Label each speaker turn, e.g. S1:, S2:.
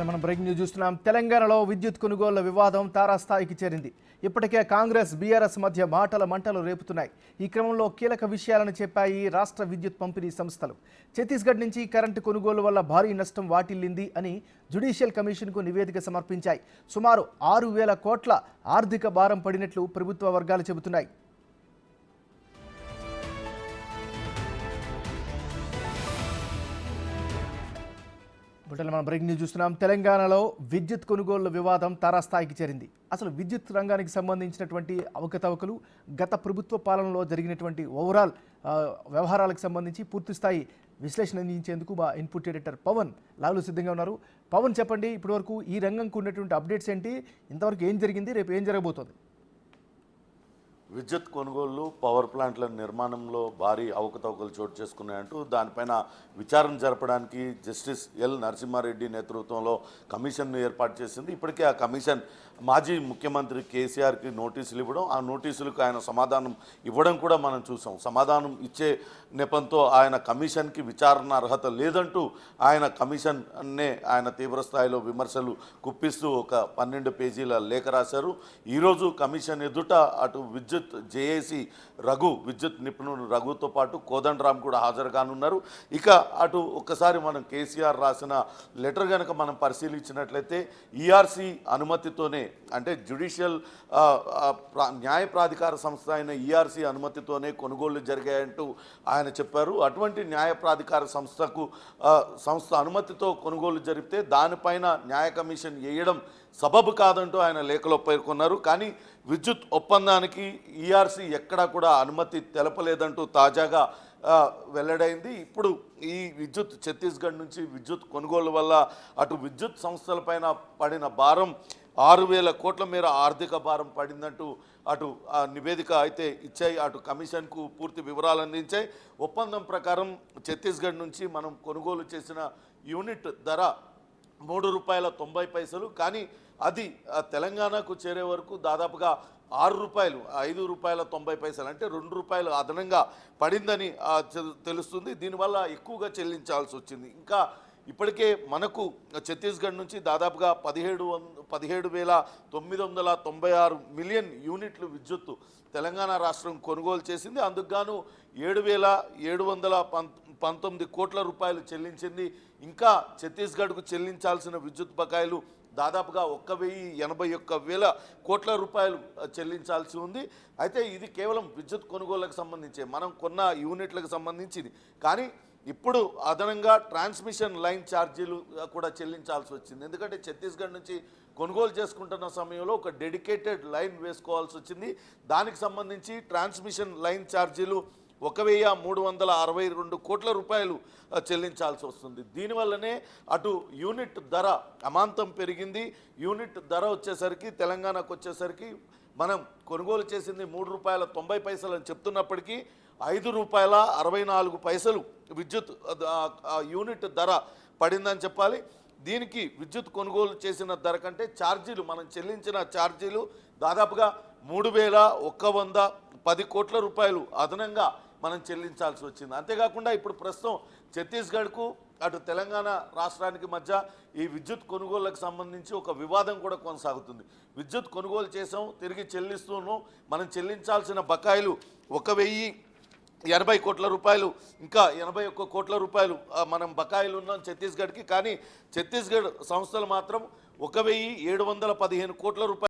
S1: మనం breaking news చూస్తున్నాం. తెలంగాణలో విద్యుత్ కొనుగోళ్ల వివాదం తారాస్థాయికి చేరింది. ఇప్పటికే కాంగ్రెస్ బీఆర్ఎస్ మధ్య మాటల మంటలు రేపుతున్నాయి. ఈ క్రమంలో కీలక విషయాలను చెప్పాయి రాష్ట్ర విద్యుత్ పంపిణీ సంస్థలు. ఛత్తీస్గఢ్ నుంచి కరెంటు కొనుగోలు వల్ల భారీ నష్టం వాటిల్లింది అని జ్యుడిషియల్ కమిషన్కు నివేదిక సమర్పించాయి. సుమారు 6,000 కోట్ల ఆర్థిక భారం పడినట్లు ప్రభుత్వ వర్గాలు చెబుతున్నాయి. మనం బ్రేకింగ్ న్యూస్ చూస్తున్నాం. తెలంగాణలో విద్యుత్ కొనుగోళ్ల వివాదం తారాస్థాయికి చేరింది. అసలు విద్యుత్ రంగానికి సంబంధించినటువంటి అవకతవకలు, గత ప్రభుత్వ పాలనలో జరిగినటువంటి ఓవరాల్ వ్యవహారాలకు సంబంధించి పూర్తిస్థాయి విశ్లేషణ అందించేందుకు మా ఇన్పుట్ ఎడిటర్ పవన్ లాలు సిద్ధంగా ఉన్నారు. పవన్, చెప్పండి, ఇప్పటివరకు ఈ రంగంకు ఉన్నటువంటి అప్డేట్స్ ఏంటి? ఇంతవరకు ఏం జరిగింది, రేపు ఏం జరగబోతోంది?
S2: విద్యుత్ కొనుగోళ్లు, పవర్ ప్లాంట్ల నిర్మాణంలో భారీ అవకతవకలు చోటు చేసుకున్నాయంటూ దానిపైన విచారణ జరపడానికి జస్టిస్ ఎల్ నరసింహారెడ్డి నేతృత్వంలో కమిషన్ను ఏర్పాటు చేసింది. ఇప్పటికే ఆ కమిషన్ మాజీ ముఖ్యమంత్రి కేసీఆర్కి నోటీసులు ఇవ్వడం, ఆ నోటీసులకు ఆయన సమాధానం ఇవ్వడం కూడా మనం చూసాం. సమాధానం ఇచ్చే నెపంతో ఆయన కమిషన్కి విచారణ అర్హత లేదంటూ ఆయన కమిషన్నే ఆయన తీవ్రస్థాయిలో విమర్శలు కుప్పిస్తూ ఒక 12 పేజీల లేఖ రాశారు. ఈరోజు కమిషన్ ఎదుట అటు విద్యుత్ జేఏసీ రఘు, విద్యుత్ నిపుణుడు రఘుతో పాటు కోదండరామ్ కూడా హాజరు కానున్నారు. ఇక అటు ఒక్కసారి మనం కేసీఆర్ రాసిన లెటర్ కనుక మనం పరిశీలించినట్లయితే ఈఆర్సీ అనుమతితోనే, అంటే జ్యుడిషియల్ న్యాయ ప్రాధికార సంస్థ అయిన ఈఆర్సీ అనుమతితోనే కొనుగోళ్లు జరిగాయంటూ ఆయన చెప్పారు. అటువంటి న్యాయ ప్రాధికార సంస్థ అనుమతితో కొనుగోలు జరిపితే దానిపైన న్యాయ కమిషన్ వేయడం సబబు కాదంటూ ఆయన లేఖలో పేర్కొన్నారు. కానీ విద్యుత్ ఒప్పందానికి ఈఆర్సీ ఎక్కడా కూడా అనుమతి తెలపలేదంటూ తాజాగా వెల్లడైంది. ఇప్పుడు ఈ విద్యుత్ ఛత్తీస్గఢ్ నుంచి విద్యుత్ కొనుగోలు వల్ల అటు విద్యుత్ సంస్థలపైన పడిన భారం 6,000 కోట్ల మేర ఆర్థిక భారం పడిందంటూ అటు నివేదిక అయితే ఇచ్చాయి. అటు కమిషన్కు పూర్తి వివరాలు అందించాయి. ఒప్పందం ప్రకారం ఛత్తీస్గఢ్ నుంచి మనం కొనుగోలు చేసిన యూనిట్ ధర ₹3.90, కానీ అది తెలంగాణకు చేరే వరకు దాదాపుగా ₹6, ₹5.90, అంటే ₹2 అదనంగా పడిందని తెలుస్తుంది. దీనివల్ల ఎక్కువగా చెల్లించాల్సి వచ్చింది. ఇంకా ఇప్పటికే మనకు ఛత్తీస్గఢ్ నుంచి దాదాపుగా 17,996 మిలియన్ యూనిట్లు విద్యుత్తు తెలంగాణ రాష్ట్రం కొనుగోలు చేసింది. అందుకు గాను 7,719 కోట్ల రూపాయలు చెల్లించింది. ఇంకా ఛత్తీస్గఢ్కు చెల్లించాల్సిన విద్యుత్ బకాయిలు దాదాపుగా 1,81,000 కోట్ల రూపాయలు చెల్లించాల్సి ఉంది. అయితే ఇది కేవలం విద్యుత్ కొనుగోళ్లకు సంబంధించి, మనం కొన్న యూనిట్లకు సంబంధించింది. కానీ ఇప్పుడు అదనంగా ట్రాన్స్మిషన్ లైన్ ఛార్జీలు కూడా చెల్లించాల్సి వచ్చింది. ఎందుకంటే ఛత్తీస్గఢ్ నుంచి కొనుగోలు చేసుకుంటున్న సమయంలో ఒక డెడికేటెడ్ లైన్ వేసుకోవాల్సి వచ్చింది. దానికి సంబంధించి ట్రాన్స్మిషన్ లైన్ ఛార్జీలు 1,362 కోట్ల రూపాయలు చెల్లించాల్సి వస్తుంది. దీనివల్లనే అటు యూనిట్ ధర అమాంతం పెరిగింది. యూనిట్ ధర వచ్చేసరికి తెలంగాణకు వచ్చేసరికి మనం కొనుగోలు చేసింది ₹3.90 అని చెప్తున్నప్పటికీ ₹5.64 విద్యుత్ యూనిట్ ధర పడిందని చెప్పాలి. దీనికి విద్యుత్ కొనుగోలు చేసిన ధర కంటే ఛార్జీలు, మనం చెల్లించిన ఛార్జీలు దాదాపుగా 3,110 కోట్ల రూపాయలు అదనంగా మనం చెల్లించాల్సి వచ్చింది. అంతేకాకుండా ఇప్పుడు ప్రస్తుతం ఛత్తీస్గఢ్కు అటు తెలంగాణ రాష్ట్రానికి మధ్య ఈ విద్యుత్ కొనుగోళ్లకు సంబంధించి ఒక వివాదం కూడా కొనసాగుతుంది. విద్యుత్ కొనుగోలు చేసాం, తిరిగి చెల్లిస్తున్నాం, మనం చెల్లించాల్సిన బకాయిలు 1,080 కోట్ల రూపాయలు, ఇంకా 81 కోట్ల రూపాయలు మనం బకాయిలు ఉన్నాం ఛత్తీస్గఢ్కి. కానీ ఛత్తీస్గఢ్ సంస్థలు మాత్రం 1,715 కోట్ల రూపాయలు